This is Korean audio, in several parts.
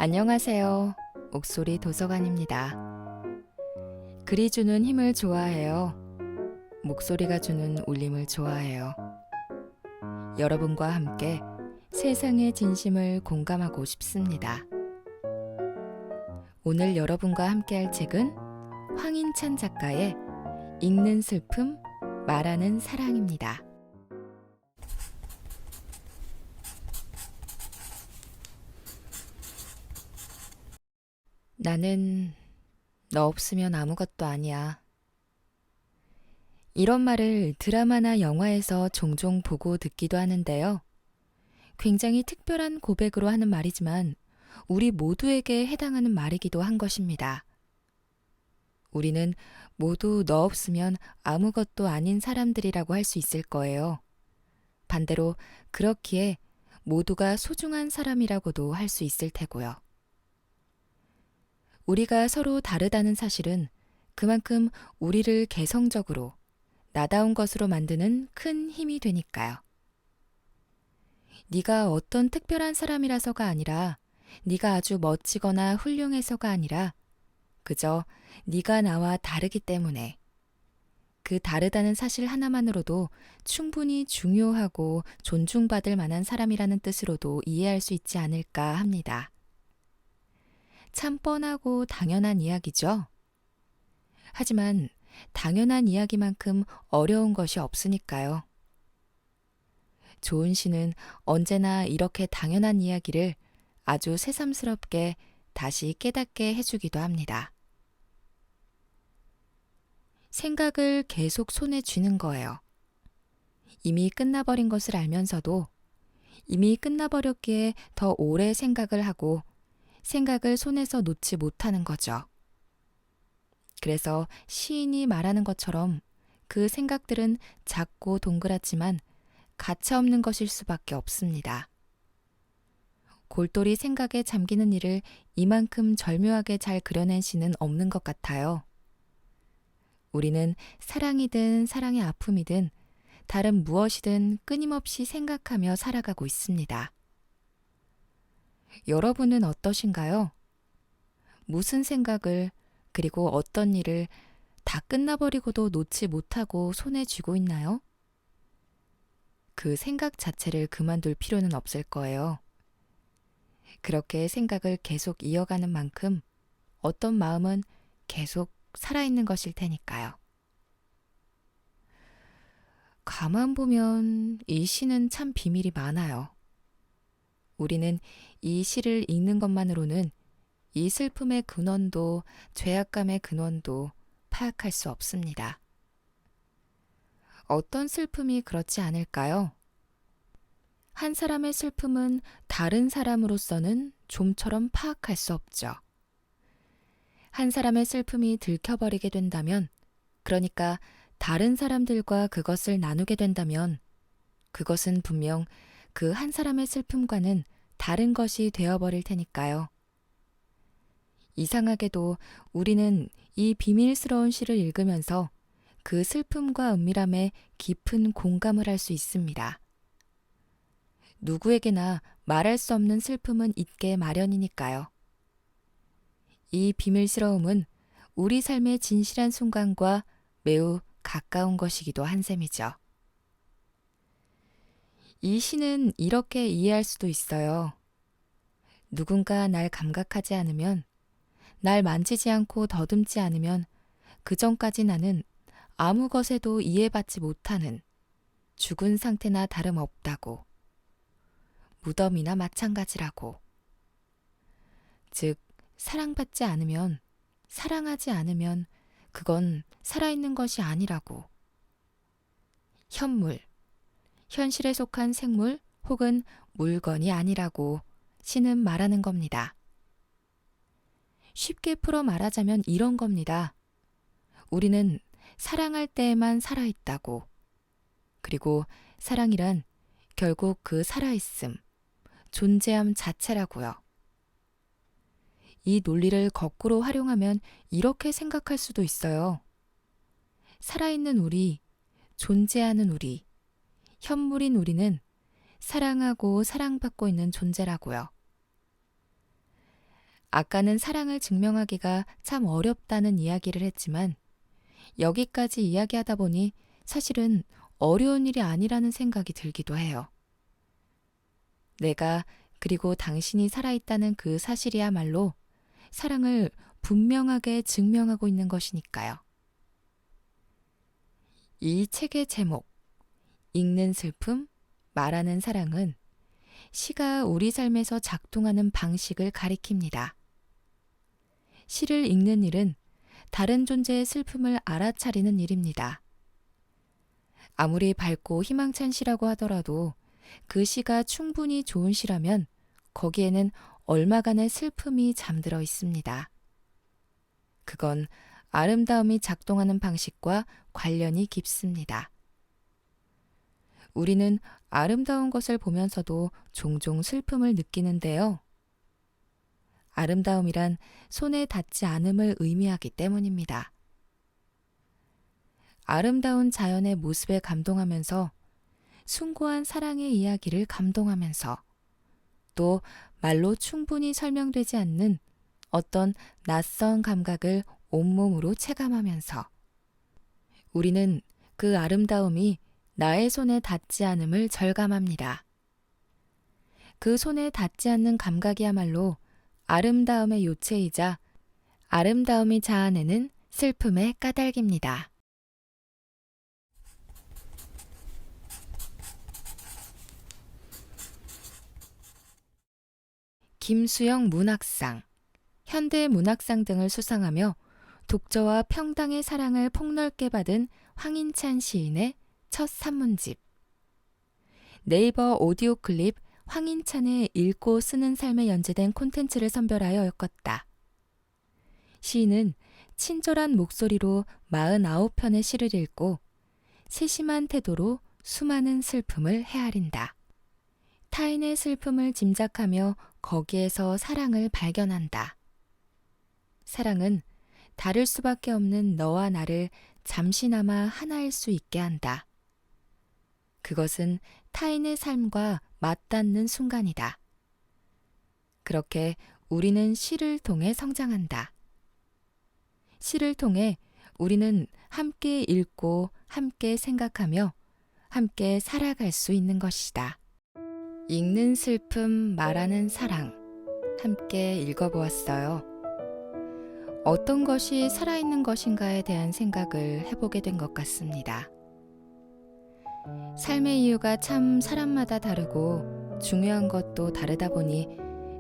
안녕하세요. 옥소리 도서관입니다. 글이 주는 힘을 좋아해요. 목소리가 주는 울림을 좋아해요. 여러분과 함께 세상의 진심을 공감하고 싶습니다. 오늘 여러분과 함께 할 책은 황인찬 작가의 읽는 슬픔, 말하는 사랑입니다. 나는 너 없으면 아무것도 아니야. 이런 말을 드라마나 영화에서 종종 보고 듣기도 하는데요. 굉장히 특별한 고백으로 하는 말이지만 우리 모두에게 해당하는 말이기도 한 것입니다. 우리는 모두 너 없으면 아무것도 아닌 사람들이라고 할 수 있을 거예요. 반대로 그렇기에 모두가 소중한 사람이라고도 할 수 있을 테고요. 우리가 서로 다르다는 사실은 그만큼 우리를 개성적으로 나다운 것으로 만드는 큰 힘이 되니까요. 네가 어떤 특별한 사람이라서가 아니라 네가 아주 멋지거나 훌륭해서가 아니라 그저 네가 나와 다르기 때문에 그 다르다는 사실 하나만으로도 충분히 중요하고 존중받을 만한 사람이라는 뜻으로도 이해할 수 있지 않을까 합니다. 참 뻔하고 당연한 이야기죠. 하지만 당연한 이야기만큼 어려운 것이 없으니까요. 좋은 시는 언제나 이렇게 당연한 이야기를 아주 새삼스럽게 다시 깨닫게 해주기도 합니다. 생각을 계속 손에 쥐는 거예요. 이미 끝나버린 것을 알면서도 이미 끝나버렸기에 더 오래 생각을 하고 생각을 손에서 놓지 못하는 거죠. 그래서 시인이 말하는 것처럼 그 생각들은 작고 동그랗지만 가차없는 것일 수밖에 없습니다. 골똘히 생각에 잠기는 일을 이만큼 절묘하게 잘 그려낸 시는 없는 것 같아요. 우리는 사랑이든 사랑의 아픔이든 다른 무엇이든 끊임없이 생각하며 살아가고 있습니다. 여러분은 어떠신가요? 무슨 생각을 그리고 어떤 일을 다 끝나버리고도 놓지 못하고 손에 쥐고 있나요? 그 생각 자체를 그만둘 필요는 없을 거예요. 그렇게 생각을 계속 이어가는 만큼 어떤 마음은 계속 살아있는 것일 테니까요. 가만 보면 이 시는 참 비밀이 많아요. 우리는 이 시를 읽는 것만으로는 이 슬픔의 근원도 죄악감의 근원도 파악할 수 없습니다. 어떤 슬픔이 그렇지 않을까요? 한 사람의 슬픔은 다른 사람으로서는 좀처럼 파악할 수 없죠. 한 사람의 슬픔이 들켜버리게 된다면, 그러니까 다른 사람들과 그것을 나누게 된다면, 그것은 분명 그 한 사람의 슬픔과는 다른 것이 되어버릴 테니까요. 이상하게도 우리는 이 비밀스러운 시를 읽으면서 그 슬픔과 은밀함에 깊은 공감을 할 수 있습니다. 누구에게나 말할 수 없는 슬픔은 있게 마련이니까요. 이 비밀스러움은 우리 삶의 진실한 순간과 매우 가까운 것이기도 한 셈이죠. 이 시는 이렇게 이해할 수도 있어요. 누군가 날 감각하지 않으면, 날 만지지 않고 더듬지 않으면 그 전까지 나는 아무 것에도 이해받지 못하는 죽은 상태나 다름없다고. 무덤이나 마찬가지라고. 즉, 사랑받지 않으면, 사랑하지 않으면 그건 살아있는 것이 아니라고. 현물, 현실에 속한 생물 혹은 물건이 아니라고 시는 말하는 겁니다. 쉽게 풀어 말하자면 이런 겁니다. 우리는 사랑할 때에만 살아있다고. 그리고 사랑이란 결국 그 살아있음, 존재함 자체라고요. 이 논리를 거꾸로 활용하면 이렇게 생각할 수도 있어요. 살아있는 우리, 존재하는 우리, 현물인 우리는 사랑하고 사랑받고 있는 존재라고요. 아까는 사랑을 증명하기가 참 어렵다는 이야기를 했지만 여기까지 이야기하다 보니 사실은 어려운 일이 아니라는 생각이 들기도 해요. 내가 그리고 당신이 살아있다는 그 사실이야말로 사랑을 분명하게 증명하고 있는 것이니까요. 이 책의 제목, 읽는 슬픔, 말하는 사랑은 시가 우리 삶에서 작동하는 방식을 가리킵니다. 시를 읽는 일은 다른 존재의 슬픔을 알아차리는 일입니다. 아무리 밝고 희망찬 시라고 하더라도 그 시가 충분히 좋은 시라면 거기에는 얼마간의 슬픔이 잠들어 있습니다. 그건 아름다움이 작동하는 방식과 관련이 깊습니다. 우리는 아름다운 것을 보면서도 종종 슬픔을 느끼는데요. 아름다움이란 손에 닿지 않음을 의미하기 때문입니다. 아름다운 자연의 모습에 감동하면서 숭고한 사랑의 이야기를 감동하면서 또 말로 충분히 설명되지 않는 어떤 낯선 감각을 온몸으로 체감하면서 우리는 그 아름다움이 나의 손에 닿지 않음을 절감합니다. 그 손에 닿지 않는 감각이야말로 아름다움의 요체이자 아름다움이 자아내는 슬픔의 까닭입니다. 김수영 문학상, 현대문학상 등을 수상하며 독저와 평당의 사랑을 폭넓게 받은 황인찬 시인의 첫 산문집. 네이버 오디오 클립 황인찬의 읽고 쓰는 삶에 연재된 콘텐츠를 선별하여 엮었다. 시인은 친절한 목소리로 49편의 시를 읽고 세심한 태도로 수많은 슬픔을 헤아린다. 타인의 슬픔을 짐작하며 거기에서 사랑을 발견한다. 사랑은 다를 수밖에 없는 너와 나를 잠시나마 하나일 수 있게 한다. 그것은 타인의 삶과 맞닿는 순간이다. 그렇게 우리는 시를 통해 성장한다. 시를 통해 우리는 함께 읽고 함께 생각하며 함께 살아갈 수 있는 것이다. 읽는 슬픔, 말하는 사랑, 함께 읽어보았어요. 어떤 것이 살아있는 것인가에 대한 생각을 해보게 된 것 같습니다. 삶의 이유가 참 사람마다 다르고 중요한 것도 다르다 보니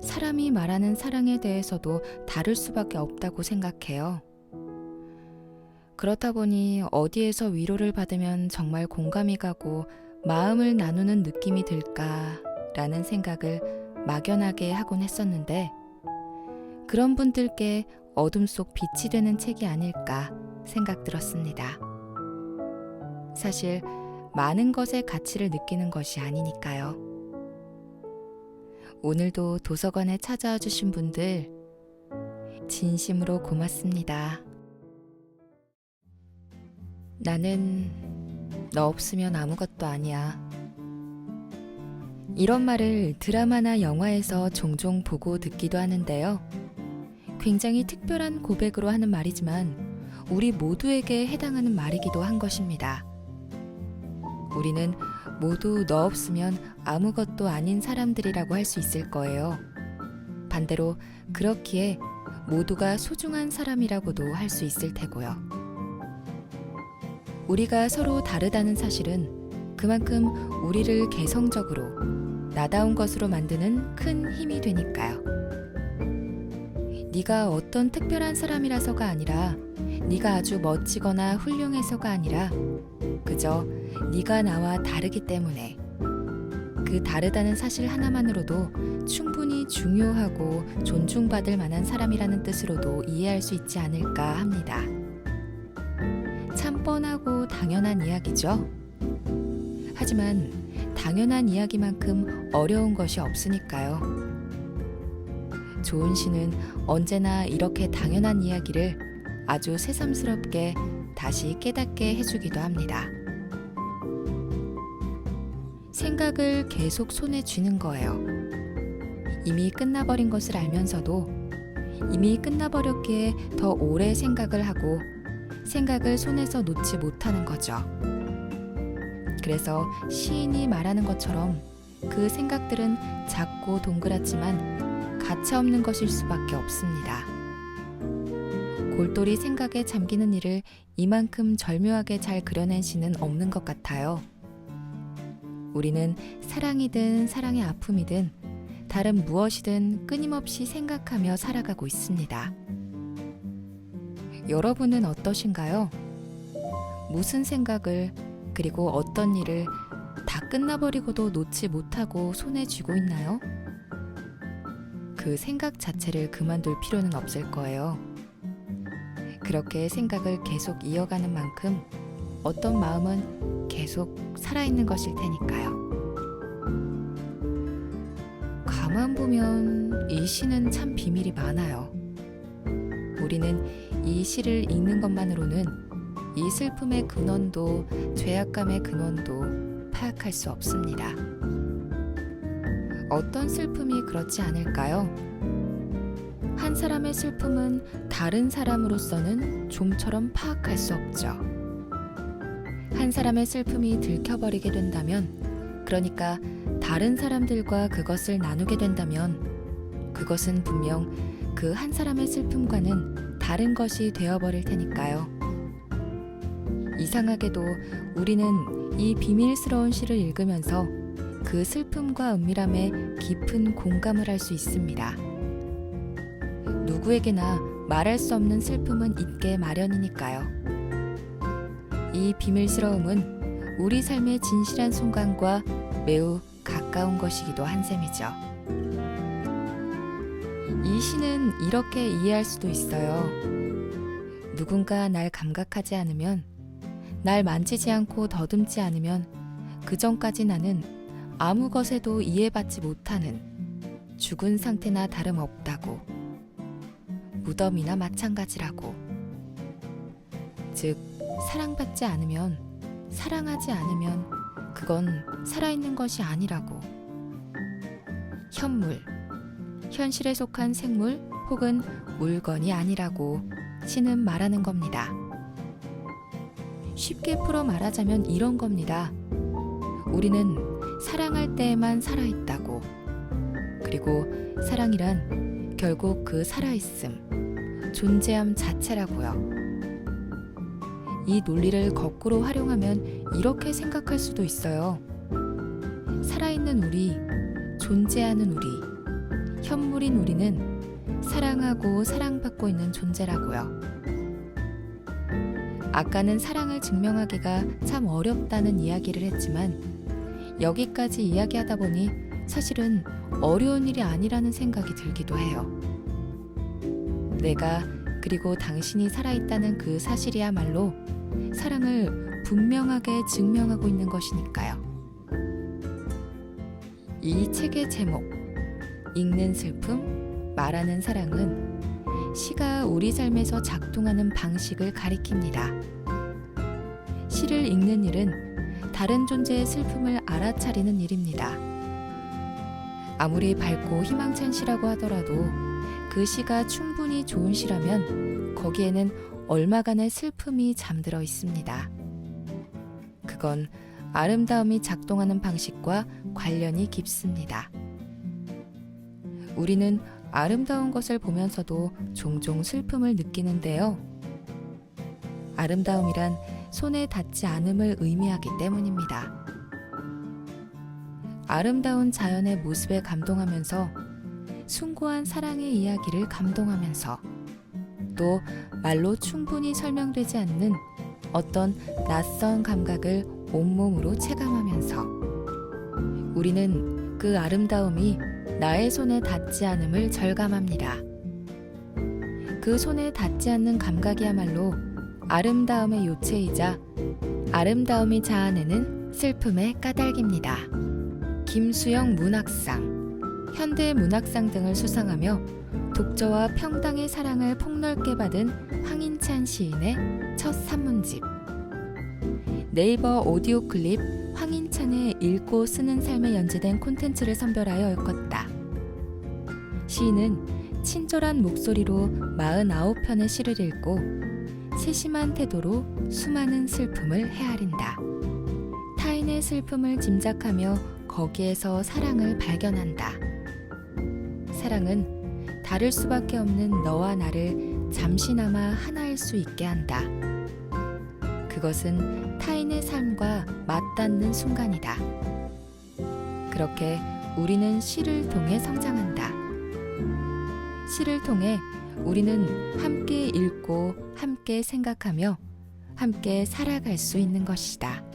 사람이 말하는 사랑에 대해서도 다를 수밖에 없다고 생각해요. 그렇다 보니 어디에서 위로를 받으면 정말 공감이 가고 마음을 나누는 느낌이 들까라는 생각을 막연하게 하곤 했었는데 그런 분들께 어둠 속 빛이 되는 책이 아닐까 생각 들었습니다. 사실 많은 것의 가치를 느끼는 것이 아니니까요. 오늘도 도서관에 찾아와 주신 분들 진심으로 고맙습니다. 나는 너 없으면 아무것도 아니야. 이런 말을 드라마나 영화에서 종종 보고 듣기도 하는데요. 굉장히 특별한 고백으로 하는 말이지만 우리 모두에게 해당하는 말이기도 한 것입니다. 우리는 모두 너 없으면 아무것도 아닌 사람들이라고 할 수 있을 거예요. 반대로 그렇기에 모두가 소중한 사람이라고도 할 수 있을 테고요. 우리가 서로 다르다는 사실은 그만큼 우리를 개성적으로 나다운 것으로 만드는 큰 힘이 되니까요. 네가 어떤 특별한 사람이라서가 아니라 네가 아주 멋지거나 훌륭해서가 아니라 그저 네가 나와 다르기 때문에 그 다르다는 사실 하나만으로도 충분히 중요하고 존중받을 만한 사람이라는 뜻으로도 이해할 수 있지 않을까 합니다. 참 뻔하고 당연한 이야기죠. 하지만 당연한 이야기만큼 어려운 것이 없으니까요. 좋은 시는 언제나 이렇게 당연한 이야기를 아주 새삼스럽게 다시 깨닫게 해주기도 합니다. 생각을 계속 손에 쥐는 거예요. 이미 끝나버린 것을 알면서도 이미 끝나버렸기에 더 오래 생각을 하고 생각을 손에서 놓지 못하는 거죠. 그래서 시인이 말하는 것처럼 그 생각들은 작고 동그랗지만 가차없는 것일 수밖에 없습니다. 골똘히 생각에 잠기는 이를 이만큼 절묘하게 잘 그려낸 시는 없는 것 같아요. 우리는 사랑이든 사랑의 아픔이든 다른 무엇이든 끊임없이 생각하며 살아가고 있습니다. 여러분은 어떠신가요? 무슨 생각을 그리고 어떤 일을 다 끝나버리고도 놓지 못하고 손에 쥐고 있나요? 그 생각 자체를 그만둘 필요는 없을 거예요. 그렇게 생각을 계속 이어가는 만큼 어떤 마음은 계속 살아있는 것일 테니까요. 가만 보면 이 시는 참 비밀이 많아요. 우리는 이 시를 읽는 것만으로는 이 슬픔의 근원도 죄악감의 근원도 파악할 수 없습니다. 어떤 슬픔이 그렇지 않을까요? 한 사람의 슬픔은 다른 사람으로서는 좀처럼 파악할 수 없죠. 한 사람의 슬픔이 들켜버리게 된다면, 그러니까 다른 사람들과 그것을 나누게 된다면 그것은 분명 그 한 사람의 슬픔과는 다른 것이 되어버릴 테니까요. 이상하게도 우리는 이 비밀스러운 시를 읽으면서 그 슬픔과 은밀함에 깊은 공감을 할 수 있습니다. 누구에게나 말할 수 없는 슬픔은 있게 마련이니까요. 이 비밀스러움은 우리 삶의 진실한 순간과 매우 가까운 것이기도 한 셈이죠. 이 시는 이렇게 이해할 수도 있어요. 누군가 날 감각하지 않으면, 날 만지지 않고 더듬지 않으면 그 전까지 나는 아무 것에도 이해받지 못하는 죽은 상태나 다름없다고, 무덤이나 마찬가지라고. 즉, 사랑받지 않으면, 사랑하지 않으면 그건 살아있는 것이 아니라고. 현물, 현실에 속한 생물 혹은 물건이 아니라고 시는 말하는 겁니다. 쉽게 풀어 말하자면 이런 겁니다. 우리는 사랑할 때에만 살아있다고. 그리고 사랑이란 결국 그 살아있음, 존재함 자체라고요. 이 논리를 거꾸로 활용하면 이렇게 생각할 수도 있어요. 살아있는 우리, 존재하는 우리, 현물인 우리는 사랑하고 사랑받고 있는 존재라고요. 아까는 사랑을 증명하기가 참 어렵다는 이야기를 했지만 여기까지 이야기하다 보니 사실은 어려운 일이 아니라는 생각이 들기도 해요. 내가 그리고 당신이 살아있다는 그 사실이야말로 사랑을 분명하게 증명하고 있는 것이니까요. 이 책의 제목, 읽는 슬픔, 말하는 사랑은 시가 우리 삶에서 작동하는 방식을 가리킵니다. 시를 읽는 일은 다른 존재의 슬픔을 알아차리는 일입니다. 아무리 밝고 희망찬 시라고 하더라도 그 시가 충분히 좋은 시라면 거기에는 얼마간의 슬픔이 잠들어 있습니다. 그건 아름다움이 작동하는 방식과 관련이 깊습니다. 우리는 아름다운 것을 보면서도 종종 슬픔을 느끼는데요. 아름다움이란 손에 닿지 않음을 의미하기 때문입니다. 아름다운 자연의 모습에 감동하면서 숭고한 사랑의 이야기를 감동하면서 또 말로 충분히 설명되지 않는 어떤 낯선 감각을 온몸으로 체감하면서 우리는 그 아름다움이 나의 손에 닿지 않음을 절감합니다. 그 손에 닿지 않는 감각이야말로 아름다움의 요체이자 아름다움이 자아내는 슬픔의 까닭입니다. 김수영 문학상, 현대 문학상 등을 수상하며 독저와 평당의 사랑을 폭넓게 받은 황인찬 시인의 첫 산문집. 네이버 오디오 클립 황인찬의 읽고 쓰는 삶에 연재된 콘텐츠를 선별하여 엮었다. 시인은 친절한 목소리로 49편의 시를 읽고 세심한 태도로 수많은 슬픔을 헤아린다. 타인의 슬픔을 짐작하며 거기에서 사랑을 발견한다. 사랑은 다를 수밖에 없는 너와 나를 잠시나마 하나일 수 있게 한다. 그것은 타인의 삶과 맞닿는 순간이다. 그렇게 우리는 시를 통해 성장한다. 시를 통해 우리는 함께 읽고 함께 생각하며 함께 살아갈 수 있는 것이다.